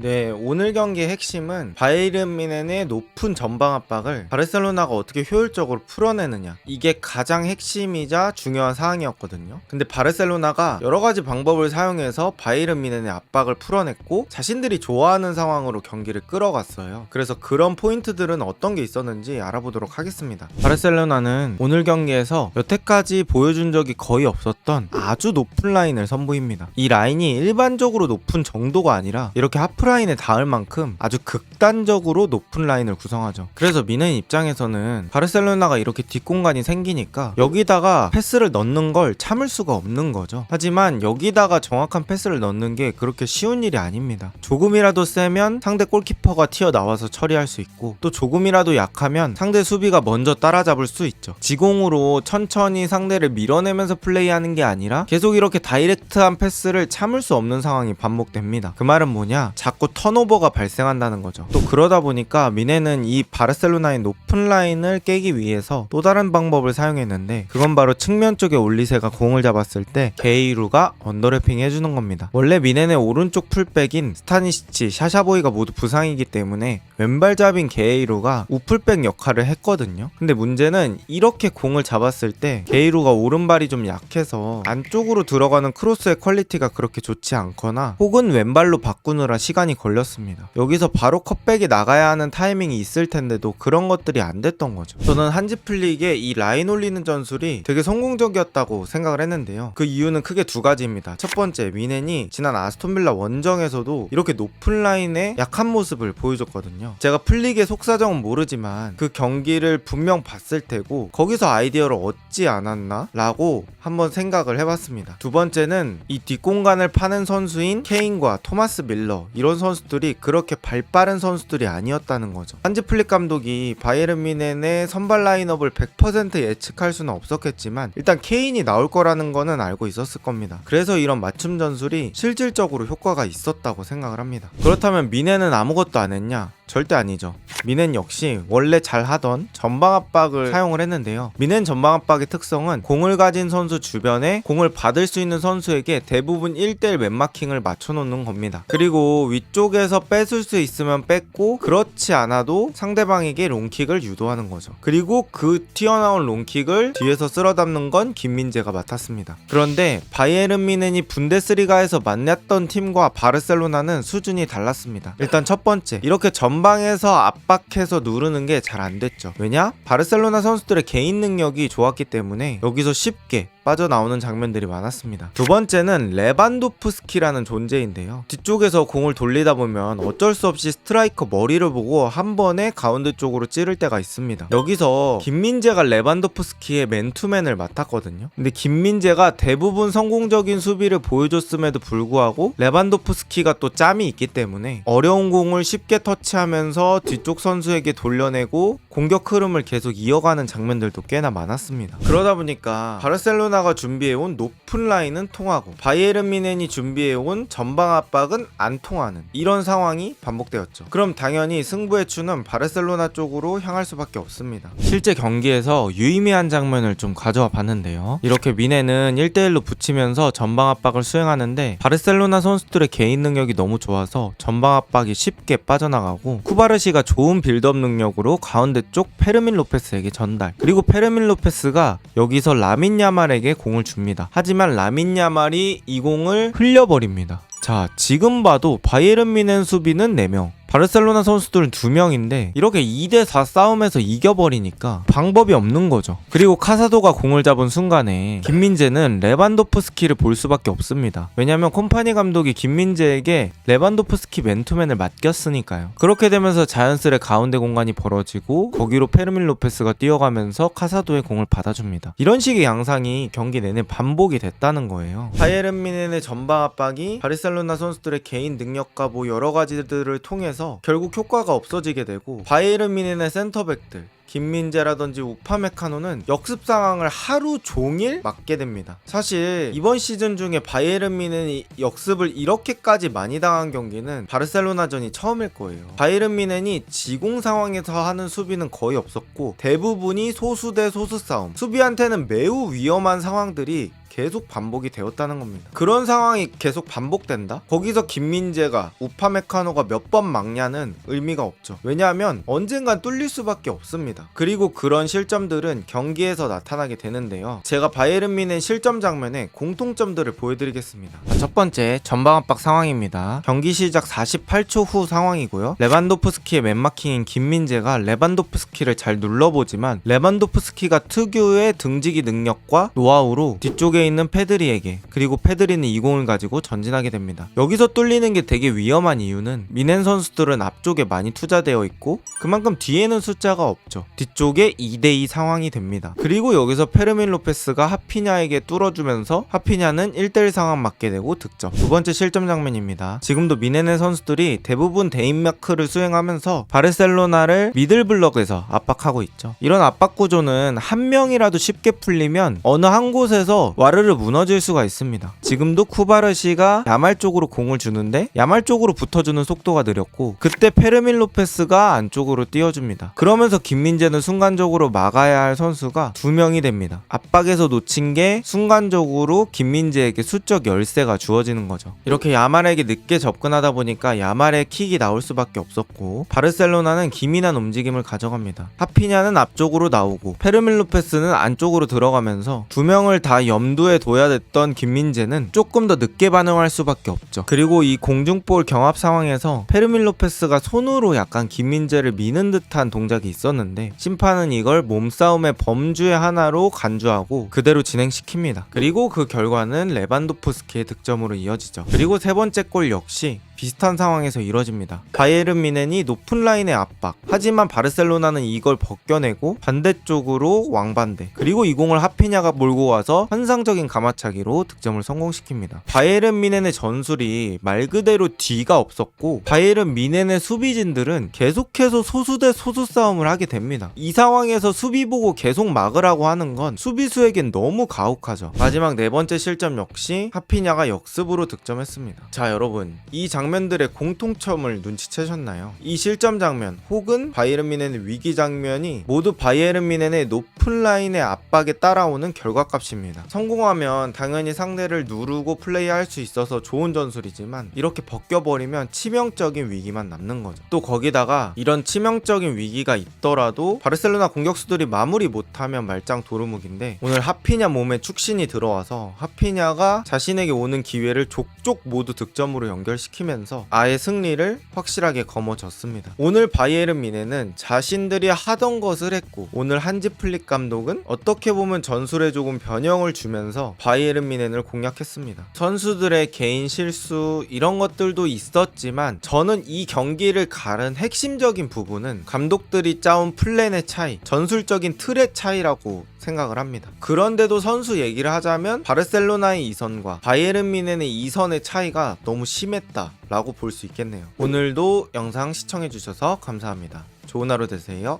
네, 오늘 경기의 핵심은 바이에른 뮌헨의 높은 전방 압박을 바르셀로나가 어떻게 효율적으로 풀어내느냐, 이게 가장 핵심이자 중요한 사항이었거든요. 근데 바르셀로나가 여러가지 방법을 사용해서 바이에른 뮌헨의 압박을 풀어냈고 자신들이 좋아하는 상황으로 경기를 끌어갔어요. 그래서 그런 포인트들은 어떤 게 있었는지 알아보도록 하겠습니다. 바르셀로나는 오늘 경기에서 여태까지 보여준 적이 거의 없었던 아주 높은 라인을 선보입니다. 이 라인이 일반적으로 높은 정도가 아니라 이렇게 하프라인에 닿을 만큼 아주 극단적으로 높은 라인을 구성하죠. 그래서 뮌헨 입장에서는 바르셀로나가 이렇게 뒷공간이 생기니까 여기다가 패스를 넣는 걸 참을 수가 없는 거죠. 하지만 여기다가 정확한 패스를 넣는 게 그렇게 쉬운 일이 아닙니다. 조금이라도 세면 상대 골키퍼가 튀어나와서 처리할 수 있고, 또 조금이라도 약하면 상대 수비가 먼저 따라잡을 수 있죠. 지공으로 천천히 상대를 밀어내면서 플레이하는 게 아니라 계속 이렇게 다이렉트한 패스를 참을 수 없는 상황이 반복됩니다. 그 말은 뭐냐? 자꾸 턴오버가 발생한다는 거죠. 또 그러다 보니까 뮌헨은 이 바르셀로나의 높은 라인을 깨기 위해서 또 다른 방법을 사용했는데, 그건 바로 측면 쪽에 올리세가 공을 잡았을 때 게이루가 언더래핑 해주는 겁니다. 원래 뮌헨의 오른쪽 풀백인 스타니시치, 샤샤보이가 모두 부상이기 때문에 왼발잡인 게이루가 우풀백 역할을 했거든요. 근데 문제는 이렇게 공을 잡았을 때 게이루가 오른발이 좀 약해서 안쪽으로 들어가는 크로스의 퀄리티가 그렇게 좋지 않거나 혹은 왼발로 바꾸느라 시간이 걸렸습니다. 여기서 바로 컷백이 나가야 하는 타이밍이 있을 텐데도 그런 것들이 안 됐던 거죠. 저는 한지 플릭의 이 라인 올리는 전술이 되게 성공적이었다고 생각을 했는데요. 그 이유는 크게 두 가지입니다. 첫 번째, 뮌헨이 지난 아스톤빌라 원정에서도 이렇게 높은 라인의 약한 모습을 보여줬거든요. 제가 플릭의 속사정은 모르지만 그 경기를 분명 봤을 테고 거기서 아이디어를 얻지 않았나? 라고 한번 생각을 해봤습니다. 두 번째는 이 뒷공간을 파는 선수인 케인과 토마스 밀러, 이런 선수들이 그렇게 발빠른 선수들이 아니었다는 거죠. 한지 플릭 감독이 바이에른 뮌헨의 선발 라인업을 100% 예측할 수는 없었겠지만 일단 케인이 나올 거라는 거는 알고 있었을 겁니다. 그래서 이런 맞춤 전술이 실질적으로 효과가 있었다고 생각을 합니다. 그렇다면 뮌헨은 아무것도 안 했냐? 절대 아니죠. 뮌헨 역시 원래 잘하던 전방 압박을 사용을 했는데요. 뮌헨 전방 압박의 특성은 공을 가진 선수 주변에 공을 받을 수 있는 선수에게 대부분 1대1 맨마킹을 맞춰놓는 겁니다. 그리고 위쪽에서 뺏을 수 있으면 뺏고, 그렇지 않아도 상대방에게 롱킥을 유도하는 거죠. 그리고 그 튀어나온 롱킥을 뒤에서 쓸어담는 건 김민재가 맡았습니다. 그런데 바이에른 뮌헨이 분데스리가에서 만났던 팀과 바르셀로나는 수준이 달랐습니다. 일단 첫 번째, 이렇게 전방에서 압박해서 누르는 게 잘 안 됐죠. 왜냐? 바르셀로나 선수들의 개인 능력이 좋았기 때문에 여기서 쉽게 빠져나오는 장면들이 많았습니다. 두 번째는 레반도프스키라는 존재인데요. 뒤쪽에서 공을 돌리다 보면 어쩔 수 없이 스트라이커 머리를 보고 한 번에 가운데 쪽으로 찌를 때가 있습니다. 여기서 김민재가 레반도프스키의 맨투맨을 맡았거든요. 근데 김민재가 대부분 성공적인 수비를 보여줬음에도 불구하고 레반도프스키가 또 짬이 있기 때문에 어려운 공을 쉽게 터치하면서 뒤쪽 선수에게 돌려내고 공격 흐름을 계속 이어가는 장면들도 꽤나 많았습니다. 그러다 보니까 바르셀로나가 준비해온 높은 라인은 통하고 바이에른 뮌헨이 준비해온 전방 압박은 안 통하는 이런 상황이 반복되었죠. 그럼 당연히 승부의 추는 바르셀로나 쪽으로 향할 수밖에 없습니다. 실제 경기에서 유의미한 장면을 좀 가져와 봤는데요. 이렇게 뮌헨은 1대1로 붙이면서 전방 압박을 수행하는데 바르셀로나 선수들의 개인 능력이 너무 좋아서 전방 압박이 쉽게 빠져나가고 쿠바르시가 좋은 빌드업 능력으로 가운데 쪽 페르민 로페스에게 전달, 그리고 페르민 로페스가 여기서 라민 야말에게 공을 줍니다. 하지만 라민 야말이 이 공을 흘려버립니다. 자, 지금 봐도 바이에른 뮌헨 수비는 4명, 바르셀로나 선수들은 2명인데 이렇게 2대4 싸움에서 이겨버리니까 방법이 없는 거죠. 그리고 카사도가 공을 잡은 순간에 김민재는 레반도프스키를 볼 수밖에 없습니다. 왜냐면 콤파니 감독이 김민재에게 레반도프스키 맨투맨을 맡겼으니까요. 그렇게 되면서 자연스레 가운데 공간이 벌어지고 거기로 페르민 로페스가 뛰어가면서 카사도의 공을 받아줍니다. 이런 식의 양상이 경기 내내 반복이 됐다는 거예요. 바이에른 뮌헨의 전방 압박이 바르셀로나 선수들의 개인 능력과 여러 가지들을 통해서 결국 효과가 없어지게 되고, 바이에른 뮌헨의 센터백들 김민재라든지 우파메카노는 역습 상황을 하루 종일 맞게 됩니다. 사실 이번 시즌 중에 바이에른 뮌헨이 역습을 이렇게까지 많이 당한 경기는 바르셀로나전이 처음일 거예요. 바이에른 뮌헨이 지공 상황에서 하는 수비는 거의 없었고 대부분이 소수 대 소수 싸움, 수비한테는 매우 위험한 상황들이 계속 반복이 되었다는 겁니다. 그런 상황이 계속 반복된다? 거기서 김민재가 우파메카노가 몇 번 막냐는 의미가 없죠. 왜냐하면 언젠간 뚫릴 수밖에 없습니다. 그리고 그런 실점들은 경기에서 나타나게 되는데요. 제가 바이에른 뮌헨 실점 장면의 공통점들을 보여드리겠습니다. 첫 번째, 전방 압박 상황입니다. 경기 시작 48초 후 상황이고요. 레반도프스키의 맨마킹인 김민재가 레반도프스키를 잘 눌러보지만 레반도프스키가 특유의 등지기 능력과 노하우로 뒤쪽에 있는 페드리에게, 그리고 페드리는 이 공을 가지고 전진하게 됩니다. 여기서 뚫리는 게 되게 위험한 이유는 뮌헨 선수들은 앞쪽에 많이 투자되어 있고 그만큼 뒤에는 숫자가 없죠. 뒤쪽에 2대2 상황이 됩니다. 그리고 여기서 페르민 로페스가 하피냐에게 뚫어주면서 하피냐는 1대1 상황 맞게 되고 득점. 두 번째 실점 장면입니다. 지금도 뮌헨의 선수들이 대부분 대인마크를 수행하면서 바르셀로나를 미들블럭에서 압박하고 있죠. 이런 압박 구조는 한 명이라도 쉽게 풀리면 어느 한 곳에서 와르르 무너질 수가 있습니다. 지금도 쿠바르시가 야말 쪽으로 공을 주는데 야말 쪽으로 붙어주는 속도가 느렸고 그때 페르민 로페스가 안쪽으로 띄워줍니다. 그러면서 김민재는 순간적으로 막아야 할 선수가 2명이 됩니다. 압박에서 놓친 게 순간적으로 김민재에게 수적 열세가 주어지는 거죠. 이렇게 야말에게 늦게 접근하다 보니까 야말의 킥이 나올 수밖에 없었고 바르셀로나는 기민한 움직임을 가져갑니다. 하피냐는 앞쪽으로 나오고 페르민 로페스는 안쪽으로 들어가면서 2명을 다 염두에 둬야 됐던 김민재는 조금 더 늦게 반응할 수밖에 없죠. 그리고 이 공중볼 경합 상황에서 페르민 로페스가 손으로 약간 김민재를 미는 듯한 동작이 있었는데 심판은 이걸 몸싸움의 범주의 하나로 간주하고 그대로 진행시킵니다. 그리고 그 결과는 레반도프스키의 득점으로 이어지죠. 그리고 세 번째 골 역시 비슷한 상황에서 이뤄집니다. 바이에른 뮌헨이 높은 라인의 압박, 하지만 바르셀로나는 이걸 벗겨내고 반대쪽으로 왕반대, 그리고 이 공을 하피냐가 몰고 와서 환상적인 가마차기로 득점을 성공시킵니다. 바이에른 뮌헨의 전술이 말 그대로 뒤가 없었고 바이에른 뮌헨의 수비진들은 계속해서 소수 대 소수 싸움을 하게 됩니다. 이 상황에서 수비 보고 계속 막으라고 하는 건 수비수에겐 너무 가혹하죠. 마지막 네 번째 실점 역시 하피냐가 역습으로 득점했습니다. 자, 여러분, 이 장면들의 공통점을 눈치채셨나요? 이 실점 장면 혹은 바이에른 뮌헨의 위기 장면이 모두 바이에른 뮌헨의 높은 라인의 압박에 따라오는 결과값입니다. 성공하면 당연히 상대를 누르고 플레이할 수 있어서 좋은 전술이지만 이렇게 벗겨버리면 치명적인 위기만 남는 거죠. 또 거기다가 이런 치명적인 위기가 있더라도 바르셀로나 공격수들이 마무리 못하면 말짱 도루묵인데 오늘 하피냐 몸에 축신이 들어와서 하피냐가 자신에게 오는 기회를 족족 모두 득점으로 연결시키면서 아예 승리를 확실하게 거머쥐었습니다. 오늘 바이에른 뮌헨은 자신들이 하던 것을 했고 오늘 한지 플릭 감독은 어떻게 보면 전술에 조금 변형을 주면서 바이에른 뮌헨을 공략했습니다. 선수들의 개인 실수 이런 것들도 있었지만 저는 이 경기를 가른 핵심적인 부분은 감독들이 짜온 플랜의 차이, 전술적인 틀의 차이라고 생각을 합니다. 그런데도 선수 얘기를 하자면 바르셀로나의 2선과 바이에른 뮌헨의 2선의 차이가 너무 심했다 라고 볼 수 있겠네요. 오늘도 영상 시청해주셔서 감사합니다. 좋은 하루 되세요.